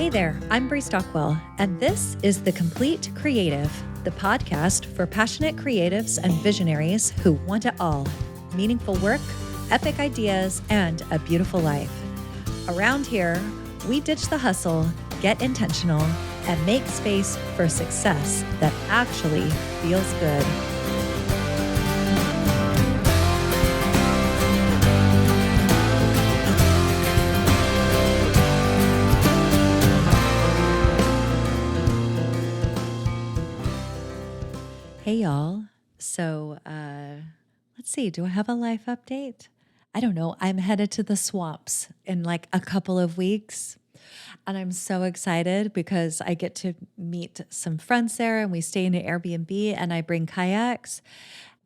Hey there, I'm Bree Stockwell, and this is The Complete Creative, the podcast for passionate creatives and visionaries who want it all: meaningful work, epic ideas, and a beautiful life. Around here, we ditch the hustle, get intentional, and make space for success that actually feels good. Hey, y'all. So, let's see. Do I have a life update? I don't know. I'm headed to the swamps in like a couple of weeks. And I'm so excited because I get to meet some friends there and we stay in an Airbnb and I bring kayaks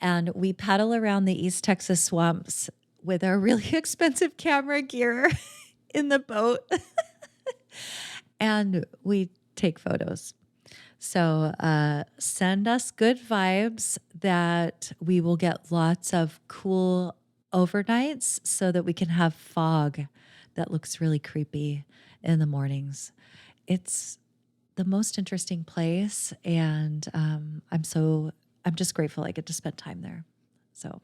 and we paddle around the East Texas swamps with our really expensive camera gear in the boat. And we take photos. So send us good vibes that we will get lots of cool overnights so that we can have fog that looks really creepy in the mornings. It's the most interesting place, and I'm just grateful I get to spend time there. So,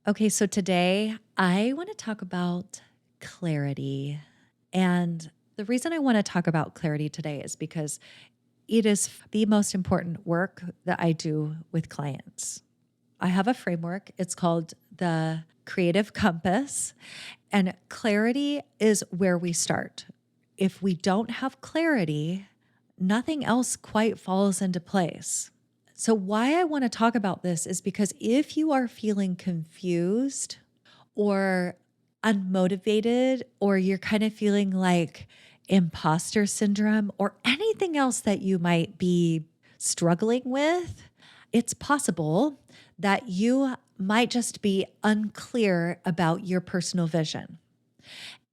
okay, so today I want to talk about clarity. And the reason I want to talk about clarity today is because it is the most important work that I do with clients. I have a framework. It's called the Creative Compass, and clarity is where we start. If we don't have clarity, nothing else quite falls into place. So why I want to talk about this is because if you are feeling confused or unmotivated, or you're kind of feeling like imposter syndrome or anything else that you might be struggling with, it's possible that you might just be unclear about your personal vision.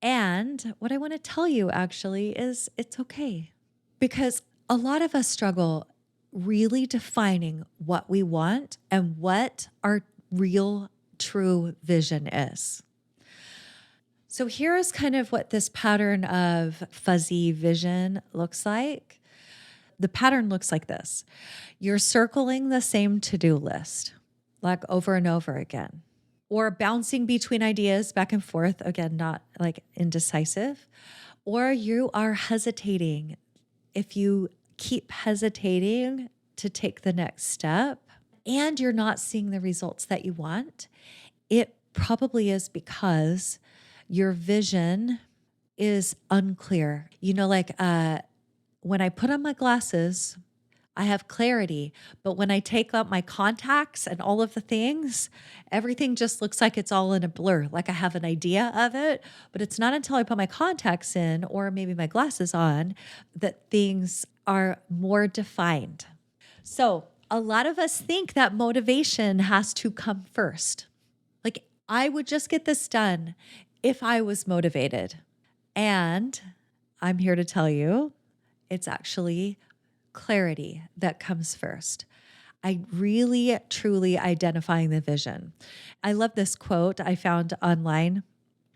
And what I want to tell you actually is it's okay, because a lot of us struggle really defining what we want and what our real true vision is. So here's kind of what this pattern of fuzzy vision looks like. The pattern looks like this. You're circling the same to-do list, like over and over again, or bouncing between ideas back and forth, again, not like indecisive, or you are hesitating. If you keep hesitating to take the next step and you're not seeing the results that you want, it probably is because your vision is unclear. You know, like when I put on my glasses, I have clarity. But when I take out my contacts and all of the things, everything just looks like it's all in a blur. Like I have an idea of it, but it's not until I put my contacts in or maybe my glasses on that things are more defined. So a lot of us think that motivation has to come first. Like I would just get this done if I was motivated. And I'm here to tell you, it's actually clarity that comes first. I really, truly identifying the vision. I love this quote I found online.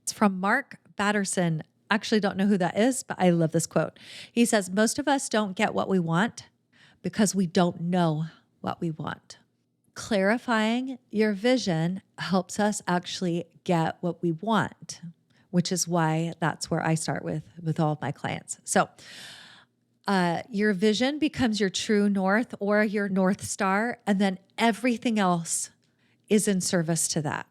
It's from Mark Batterson. Actually don't know who that is, but I love this quote. He says, most of us don't get what we want because we don't know what we want. Clarifying your vision helps us actually get what we want, which is why that's where I start with all of my clients. So your vision becomes your true north or your North Star, and then everything else is in service to that.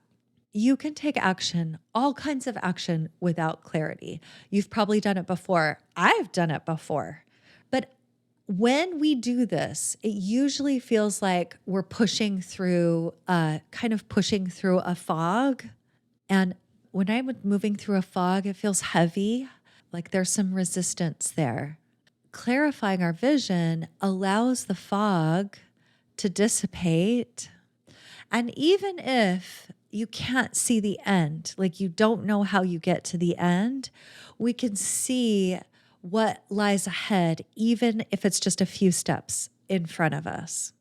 You can take action, all kinds of action, without clarity. You've probably done it before. I've done it before. But when we do this, it usually feels like we're pushing through a fog. And when I'm moving through a fog, it feels heavy, like there's some resistance there. Clarifying our vision allows the fog to dissipate. And even if you can't see the end, like you don't know how you get to the end, we can see what lies ahead, even if it's just a few steps in front of us.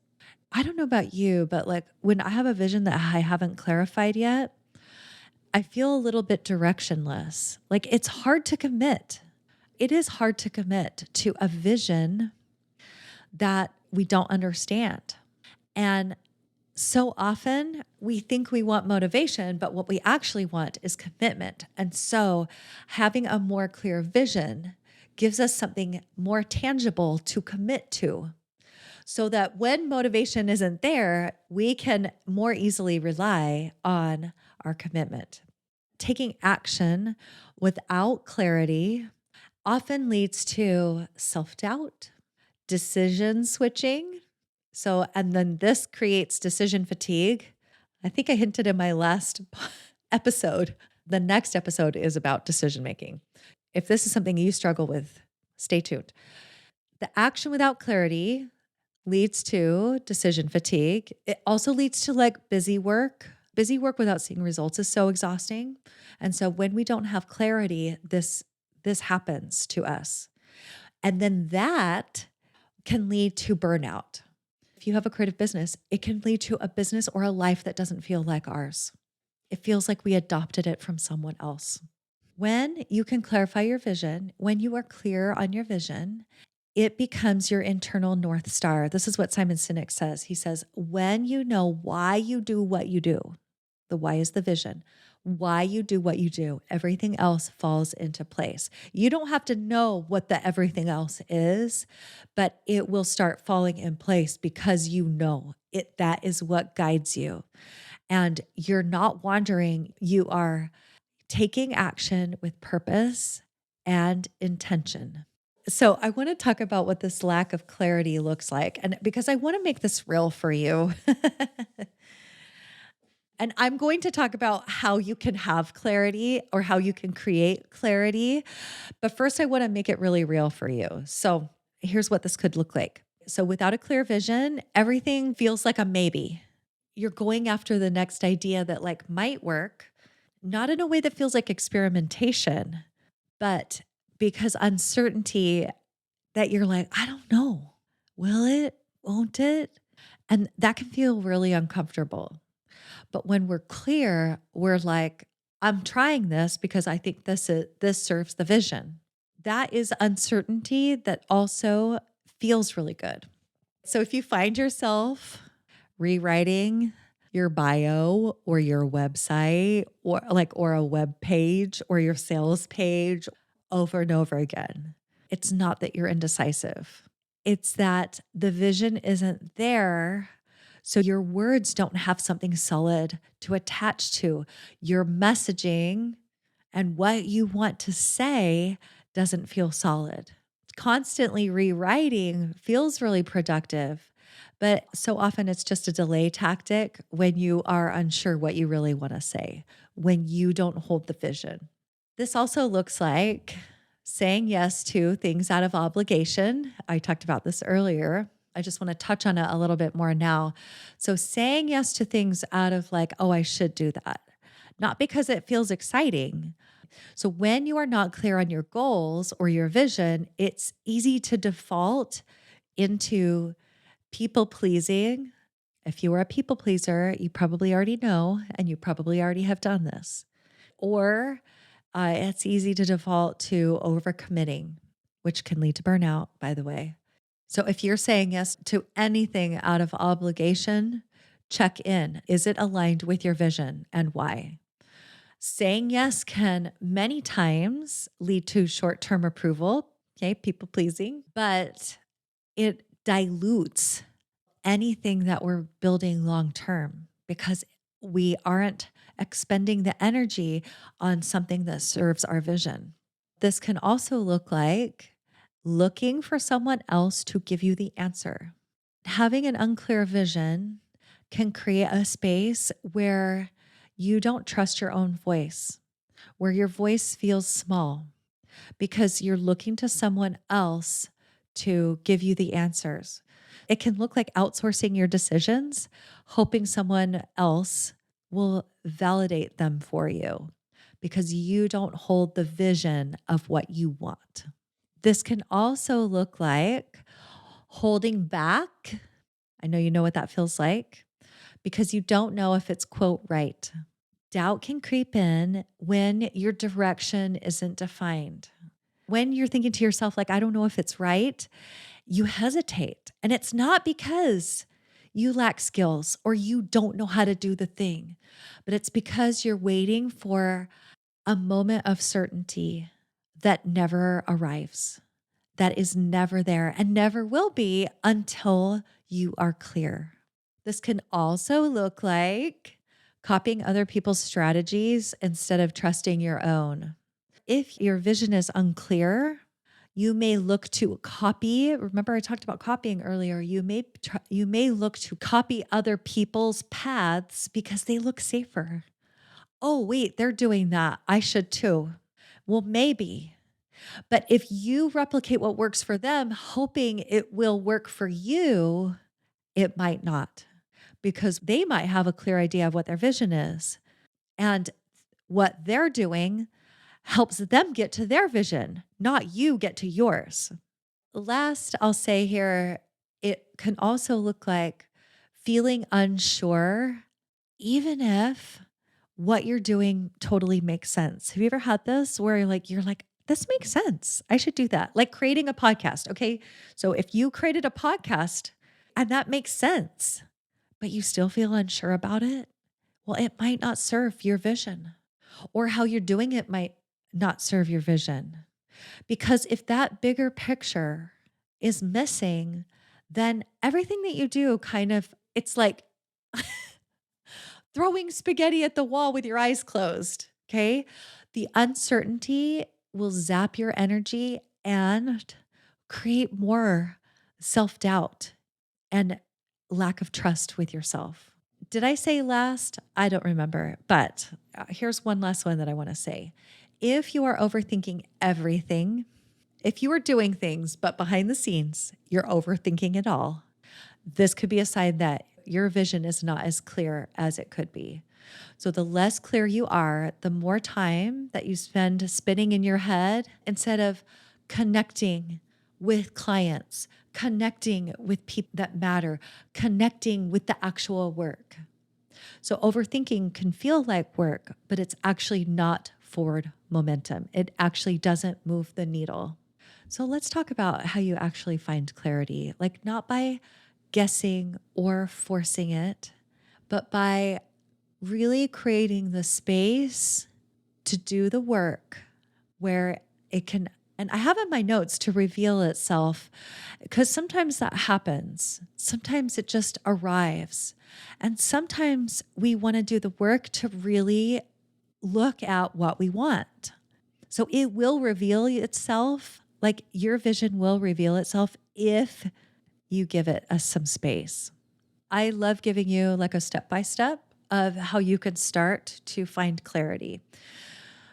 I don't know about you, but like when I have a vision that I haven't clarified yet, I feel a little bit directionless. Like it's hard to commit. It is hard to commit to a vision that we don't understand. And so often we think we want motivation, but what we actually want is commitment. And so having a more clear vision gives us something more tangible to commit to so that when motivation isn't there, we can more easily rely on our commitment. Taking action without clarity often leads to self doubt, decision switching. So, and then this creates decision fatigue. I think I hinted in my last episode. The next episode is about decision making. If this is something you struggle with, stay tuned. The action without clarity leads to decision fatigue. It also leads to like busy work. Busy work without seeing results is so exhausting. And so when we don't have clarity, this happens to us. And then that can lead to burnout. If you have a creative business, it can lead to a business or a life that doesn't feel like ours. It feels like we adopted it from someone else. When you can clarify your vision, when you are clear on your vision, it becomes your internal North Star. This is what Simon Sinek says. He says, when you know why you do what you do, the why is the vision, why you do what you do, everything else falls into place. You don't have to know what the everything else is, but it will start falling in place because you know it. That is what guides you. And you're not wandering, you are taking action with purpose and intention. So I want to talk about what this lack of clarity looks like. And because I want to make this real for you. And I'm going to talk about how you can have clarity or how you can create clarity. But first, I want to make it really real for you. So here's what this could look like. So without a clear vision, everything feels like a maybe. You're going after the next idea that like might work, not in a way that feels like experimentation, but because uncertainty that you're like, I don't know, will it, won't it? And that can feel really uncomfortable. But when we're clear, we're like, I'm trying this because I think this serves the vision. That is uncertainty that also feels really good. So if you find yourself rewriting your bio or your website or a web page or your sales page over and over again, it's not that you're indecisive. It's that the vision isn't there. So your words don't have something solid to attach to. Your messaging and what you want to say doesn't feel solid. Constantly rewriting feels really productive, but so often it's just a delay tactic when you are unsure what you really want to say, when you don't hold the vision. This also looks like saying yes to things out of obligation. I talked about this earlier. I just want to touch on it a little bit more now. So saying yes to things out of like, oh, I should do that, not because it feels exciting. So when you are not clear on your goals or your vision, it's easy to default into people pleasing. If you are a people pleaser, you probably already know, and you probably already have done this. Or it's easy to default to overcommitting, which can lead to burnout, by the way. So if you're saying yes to anything out of obligation, check in. Is it aligned with your vision and why? Saying yes can many times lead to short term approval, okay, people pleasing, but it dilutes anything that we're building long term because we aren't expending the energy on something that serves our vision. This can also look like looking for someone else to give you the answer. Having an unclear vision can create a space where you don't trust your own voice, where your voice feels small because you're looking to someone else to give you the answers. It can look like outsourcing your decisions, hoping someone else will validate them for you because you don't hold the vision of what you want. This can also look like holding back. I know you know what that feels like because you don't know if it's, quote, right. Doubt can creep in when your direction isn't defined. When you're thinking to yourself, like, I don't know if it's right, you hesitate. And it's not because you lack skills or you don't know how to do the thing, but it's because you're waiting for a moment of certainty that never arrives, that is never there and never will be until you are clear. This can also look like copying other people's strategies instead of trusting your own. If your vision is unclear, you may look to copy. Remember, I talked about copying earlier. You may look to copy other people's paths because they look safer. Oh, wait, they're doing that. I should too. Well, maybe. But if you replicate what works for them, hoping it will work for you, it might not, because they might have a clear idea of what their vision is. And what they're doing helps them get to their vision, not you get to yours. Last, I'll say here, it can also look like feeling unsure, even if what you're doing totally makes sense. Have you ever had this where you're like, this makes sense. I should do that. Like creating a podcast. Okay. So if you created a podcast and that makes sense, but you still feel unsure about it, well, it might not serve your vision, or how you're doing it might not serve your vision. Because if that bigger picture is missing, then everything that you do it's like throwing spaghetti at the wall with your eyes closed. Okay. The uncertainty will zap your energy and create more self doubt and lack of trust with yourself. Did I say last? I don't remember, but here's one last one that I want to say. If you are overthinking everything, if you are doing things, but behind the scenes, you're overthinking it all, this could be a sign that your vision is not as clear as it could be. So the less clear you are, the more time that you spend spinning in your head instead of connecting with clients, connecting with people that matter, connecting with the actual work. So overthinking can feel like work, but it's actually not forward momentum. It actually doesn't move the needle. So let's talk about how you actually find clarity, like not by guessing or forcing it, but by really creating the space to do the work where it can, and I have in my notes to reveal itself, because sometimes that happens. Sometimes it just arrives. And sometimes we want to do the work to really look at what we want. So it will reveal itself, like your vision will reveal itself if you give it some space. I love giving you like a step-by-step of how you can start to find clarity.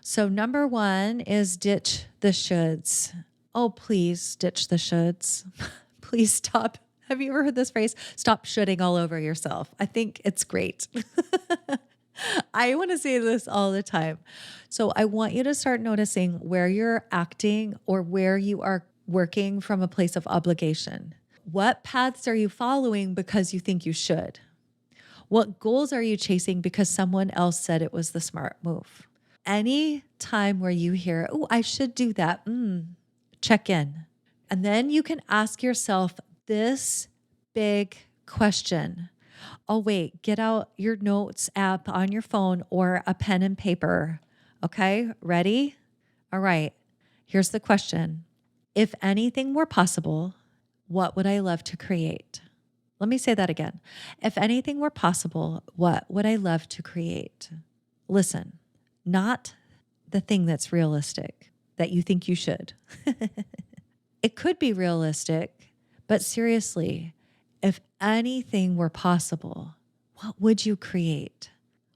So number one is ditch the shoulds. Oh, please ditch the shoulds. Please stop. Have you ever heard this phrase? Stop shoulding all over yourself. I think it's great. I want to say this all the time. So I want you to start noticing where you're acting or where you are working from a place of obligation. What paths are you following because you think you should? What goals are you chasing because someone else said it was the smart move? Any time where you hear, oh, I should do that, check in. And then you can ask yourself this big question. Oh, wait, get out your notes app on your phone or a pen and paper. Okay, ready? All right, here's the question. If anything were possible, what would I love to create? Let me say that again. If anything were possible, what would I love to create? Listen, not the thing that's realistic that you think you should. It could be realistic, but seriously, if anything were possible, what would you create?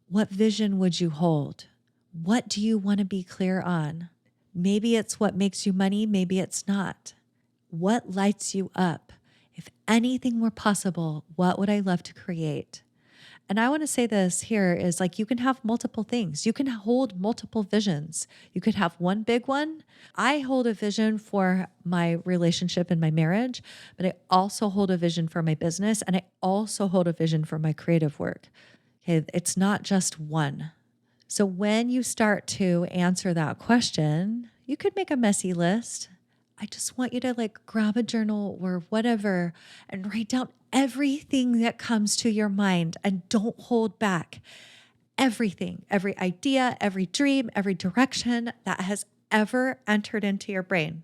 What vision would you hold? What do you want to be clear on? Maybe it's what makes you money, maybe it's not. What lights you up? If anything were possible, what would I love to create? And I want to say this here is like you can have multiple things. You can hold multiple visions. You could have one big one. I hold a vision for my relationship and my marriage, but I also hold a vision for my business and I also hold a vision for my creative work. Okay, it's not just one. So when you start to answer that question, You could make a messy list. I just want you to like grab a journal or whatever and write down everything that comes to your mind and don't hold back. Everything, every idea, every dream, every direction that has ever entered into your brain.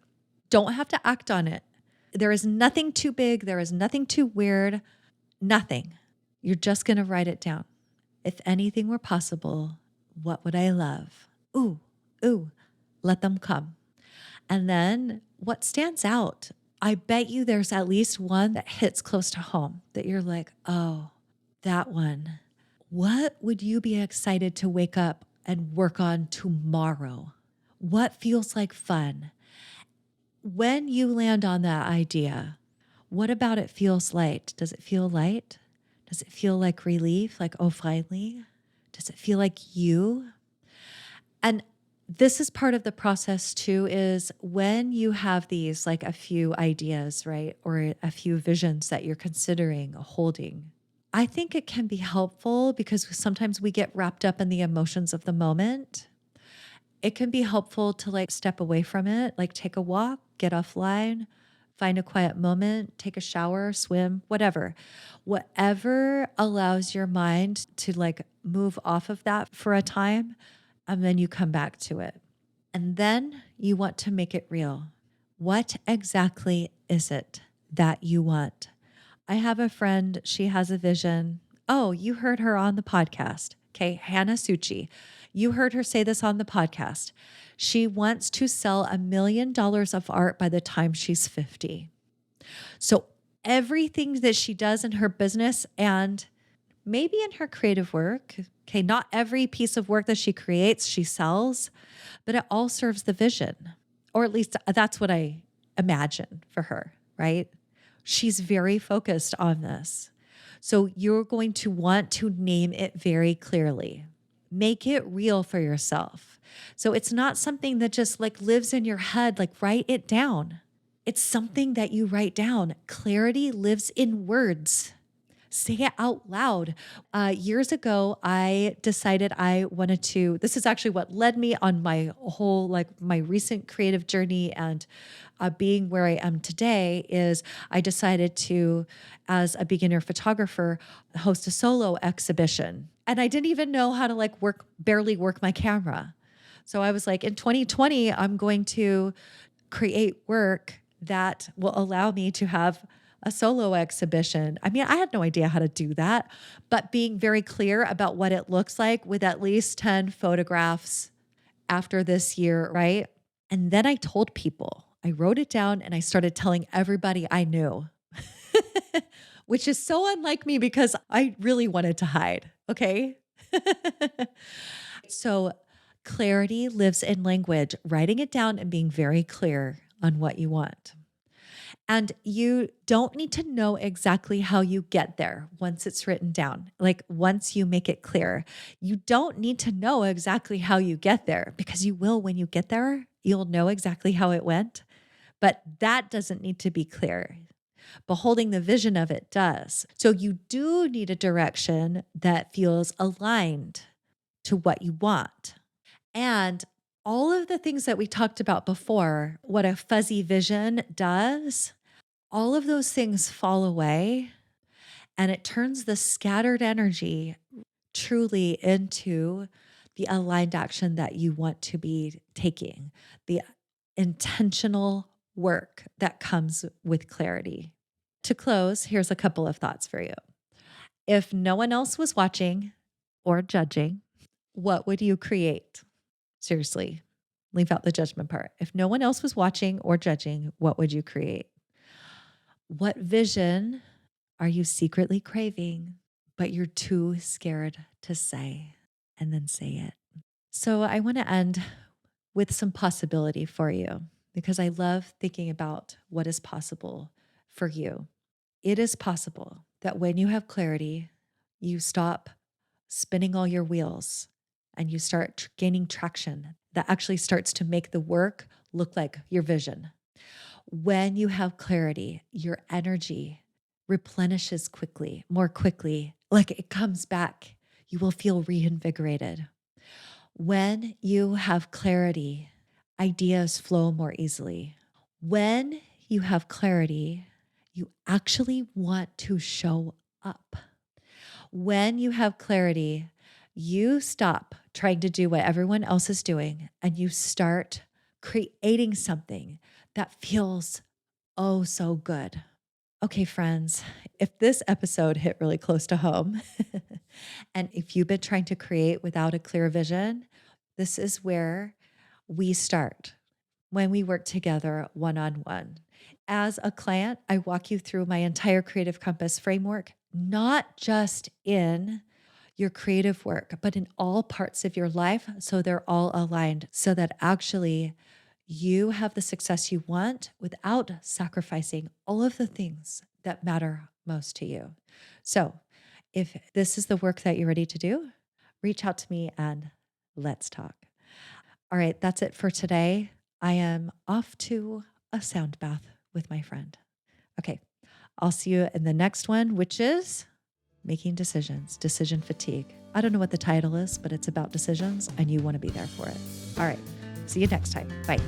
Don't have to act on it. There is nothing too big. There is nothing too weird. Nothing. You're just going to write it down. If anything were possible, what would I love? Ooh, ooh, let them come. And then what stands out? I bet you there's at least one that hits close to home that you're like, oh, that one. What would you be excited to wake up and work on tomorrow? What feels like fun? When you land on that idea, what about it feels light? Does it feel light? Does it feel like relief? Like, oh, finally? Does it feel like you? And this is part of the process too, is when you have these, like a few ideas, right? Or a few visions that you're considering holding. I think it can be helpful because sometimes we get wrapped up in the emotions of the moment. It can be helpful to like step away from it, like take a walk, get offline, find a quiet moment, take a shower, swim, whatever. Whatever allows your mind to like move off of that for a time, and then you come back to it. And then you want to make it real. What exactly is it that you want? I have a friend, she has a vision. Oh, you heard her on the podcast. Okay, Hannah Suchi. You heard her say this on the podcast. She wants to sell $1 million of art by the time she's 50. So everything that she does in her business and maybe in her creative work, okay, not every piece of work that she creates, she sells, but it all serves the vision. Or at least that's what I imagine for her, right? She's very focused on this. So you're going to want to name it very clearly. Make it real for yourself. So it's not something that just like lives in your head, like write it down. It's something that you write down. Clarity lives in words. Say it out loud. Years ago, I decided I wanted to, this is actually what led me on my whole, like my recent creative journey and being where I am today is I decided to, as a beginner photographer, host a solo exhibition. And I didn't even know how to like barely work my camera. So I was like, in 2020, I'm going to create work that will allow me to have a solo exhibition. I mean, I had no idea how to do that, but being very clear about what it looks like with at least 10 photographs after this year, right? And then I told people, I wrote it down and I started telling everybody I knew, which is so unlike me because I really wanted to hide. Okay. So clarity lives in language, writing it down and being very clear on what you want. And you don't need to know exactly how you get there once it's written down. Like once you make it clear, you don't need to know exactly how you get there because you will when you get there. You'll know exactly how it went, but that doesn't need to be clear. Beholding the vision of it does. So you do need a direction that feels aligned to what you want. And all of the things that we talked about before, what a fuzzy vision does, all of those things fall away and it turns the scattered energy truly into the aligned action that you want to be taking, the intentional work that comes with clarity. To close, here's a couple of thoughts for you. If no one else was watching or judging, what would you create? Seriously, leave out the judgment part. If no one else was watching or judging, what would you create? What vision are you secretly craving, but you're too scared to say? And then say it. So I want to end with some possibility for you because I love thinking about what is possible for you. It is possible that when you have clarity, you stop spinning all your wheels and you start gaining traction that actually starts to make the work look like your vision. When you have clarity, your energy replenishes quickly, more quickly, like it comes back. You will feel reinvigorated. When you have clarity, ideas flow more easily. When you have clarity, you actually want to show up. When you have clarity, you stop trying to do what everyone else is doing and you start creating something that feels oh so good. Okay, friends, if this episode hit really close to home, and if you've been trying to create without a clear vision, this is where we start when we work together one on one. As a client, I walk you through my entire Creative Compass framework, not just in your creative work, but in all parts of your life. So they're all aligned so that actually you have the success you want without sacrificing all of the things that matter most to you. So if this is the work that you're ready to do, reach out to me and let's talk. All right, that's it for today. I am off to a sound bath with my friend. Okay, I'll see you in the next one, which is making decisions, decision fatigue. I don't know what the title is, but it's about decisions and you want to be there for it. All right, see you next time. Bye.